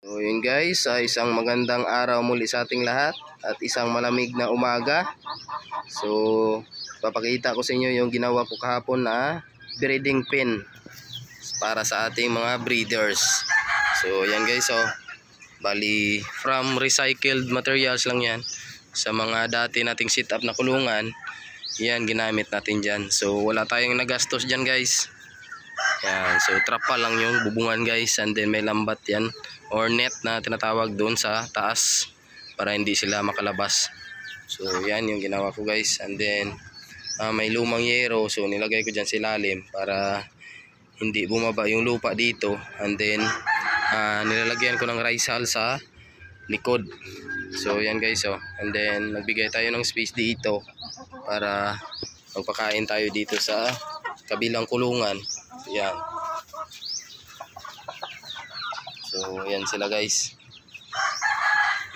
So yun guys, isang magandang araw muli sa ating lahat at isang malamig na umaga. So papakita ko sa inyo yung ginawa ko kahapon na breeding pen para sa ating mga breeders. So yan guys, bali from recycled materials lang yan. Sa mga dati nating sit up na kulungan, yan ginamit natin dyan. So wala tayong nagastos dyan guys. Yan, so trapa lang yung bubungan guys, and then may lambat yan or net na tinatawag doon sa taas para hindi sila makalabas. So yan yung ginawa ko guys, and then may lumang yero, so nilagay ko dyan sa ilalim para hindi bumaba yung lupa dito, and then nilalagyan ko ng rice hull sa likod. So yan guys, and then nagbigay tayo ng space dito para magpakain tayo dito sa kabilang kulungan. Yan. So yan sila guys.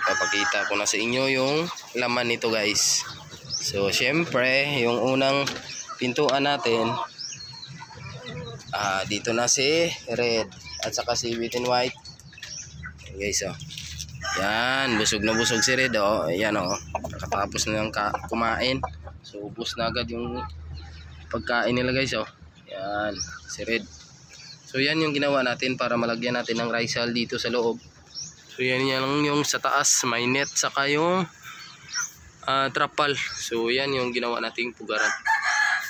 Ipapakita ko na sa inyo yung laman nito guys. So syempre yung unang pintuan natin, dito na si Red at saka si Wheat and White. Yan guys, yan, busog na busog si Red, ayan, nakatapos na ng kumain. So ubos na agad yung pagkain nila guys, yan si Red. So yan yung ginawa natin para malagyan natin ng rice hull dito sa loob. So yan lang yung sa taas, may net saka yung trapal. So yan yung ginawa nating pugaran.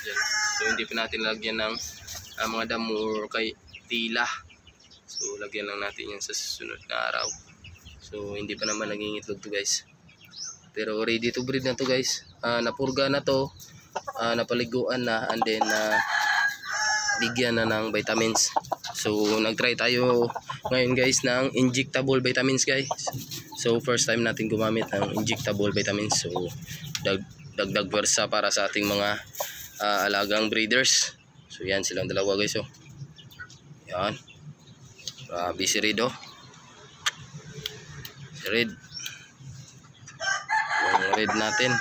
Yan. So hindi pa natin lagyan ng mga damo or kay tila. So lagyan lang natin yan sa susunod na araw. So hindi pa naman naging itlog to guys. Pero ready to breed na to guys. Napurga na to, napaliguan na, and then bigyan na ng vitamins. So nagtry tayo ngayon guys ng injectable vitamins guys. So first time natin gumamit ng injectable vitamins. So dagdag versa para sa ating mga alagang breeders. So yan silang dalawa guys, yan. Grabe si Red, si Red. Yung Red natin,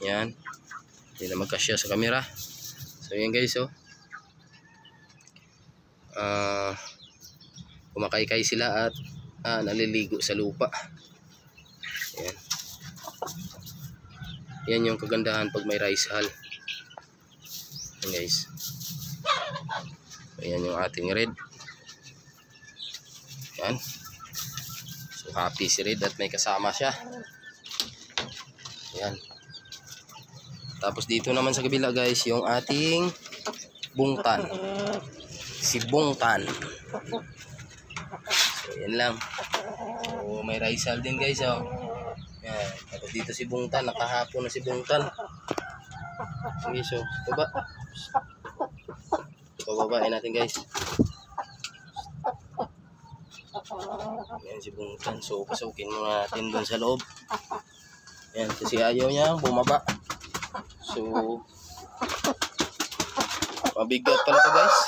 yan, hindi na magkasya sa camera. So yan guys, kumakaykay sila at naliligo sa lupa. Yan. Yan yung kagandahan pag may rice hull. Yan guys. So yan yung ating Red. Yan. So happy si Red at may kasama siya. Yan. Tapos dito naman sa kabila guys, yung ating bungtan. Si Bungtan. So yan lang. So may rice hull din guys, yan. Tapos dito si Bungtan, nakahapon na si Bungtan. Sige, so baba. Pababain natin guys. Yan si Bungtan. So pasukin muna natin dun sa loob. Yan, kasi ayaw niya bumaba. So mabigat pala to guys.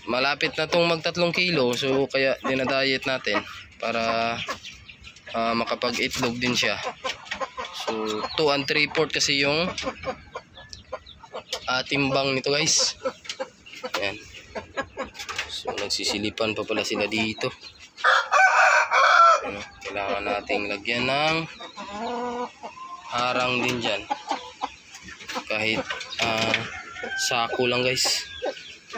Malapit na tong mag 3 kilo. So kaya dinadiet natin para makapag-itlog din siya. So 2 3/4 kasi yung timbang nito guys. Ayan. So nagsisilipan pa pala sila dito. Ayan, kailangan nating lagyan ng harang din dyan. Kahit sako lang guys,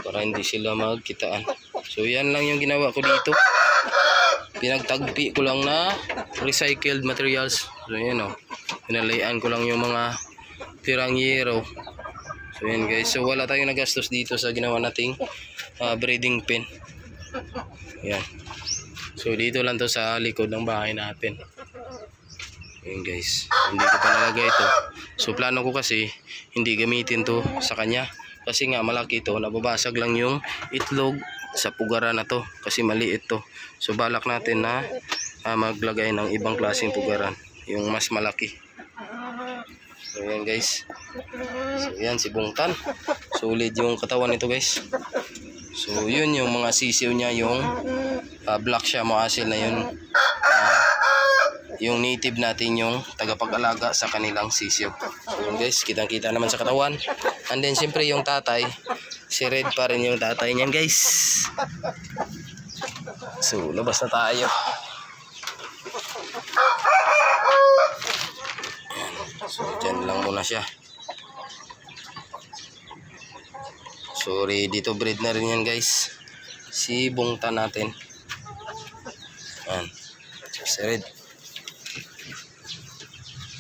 para hindi sila magkitaan. So yan lang yung ginawa ko dito. Pinagtagpi ko lang na recycled materials. So yan, pinalayan ko lang yung mga tirang yero. So yan guys, so wala tayong nagastos dito sa ginawa nating breeding pen. Yan. So dito lang to sa likod ng bahay natin. Yan guys, hindi ko pa nalagay ito. So plano ko kasi hindi gamitin to sa kanya, kasi nga malaki ito, nababasag lang yung itlog sa pugaran na to kasi maliit to. So balak natin na maglagay ng ibang klaseng pugaran, yung mas malaki. So yan guys. So yan si Bungtan. Solid yung katawan nito guys. So yun yung mga sisiw niya, yung black siya, maasil na yun. Yung native natin yung tagapag-alaga sa kanilang sisiw. So yun guys, kitang-kita naman sa katawan. And then siyempre yung tatay, si Red pa rin yung tatay niyan guys. So, labas na tayo. Ayan. So, dyan lang muna siya. So, ready to breed na rin yan guys. Si bungta natin. Ayan. Si Red.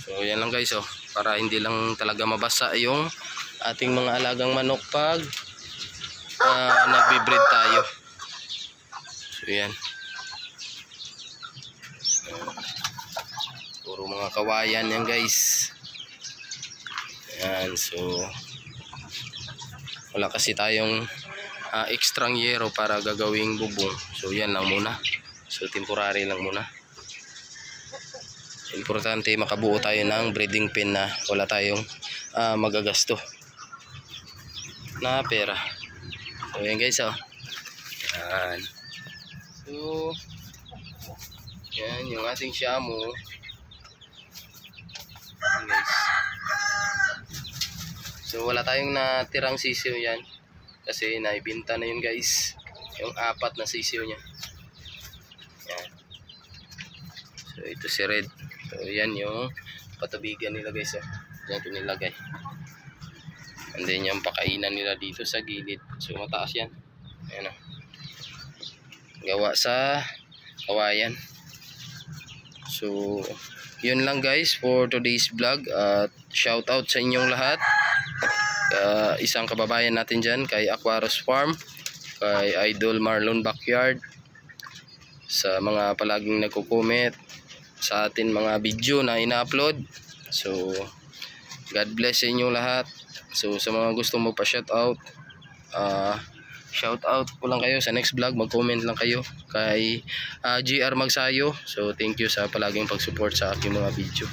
So, yan lang guys oh. Para hindi lang talaga mabasa yung ating mga alagang manok pag nagbe-breed tayo. So, yan. Puro mga kawayan yan guys. Ayan. So, wala kasi tayong extrang yero para gagawing bubong. So yan lang muna. So temporary lang muna. Importante makabuo tayo ng breeding pen na wala tayong magagasto na pera. So yan guys oh. Yan. So yan yung ating shamu. Yan guys. So wala tayong natirang sisiw yan kasi naibenta na yun guys, yung 4 na sisiw niya. Yan. So ito si Red. So yan yung patubigan nila guys oh. Diyan ito nilagay. And then yung pakainan nila dito sa gilid. So mataas yan. Ayan oh. Gawa sa kawayan. So yun lang guys for today's vlog. Shout out sa inyong lahat. Isang kababayan natin dyan kay Aquaros Farm, kay Idol Marlon Backyard, sa mga palaging nagko-comment sa atin mga video na ina-upload. So God bless sa inyong lahat. So sa mga gusto mo pa shout out, shout out ko lang kayo sa next vlog, mag-comment lang kayo kay GR Magsayo. So thank you sa palaging pag-support sa aking mga video.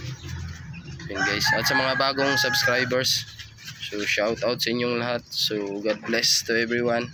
Yun guys, at sa mga bagong subscribers, so shout out sa inyong lahat. So God bless to everyone.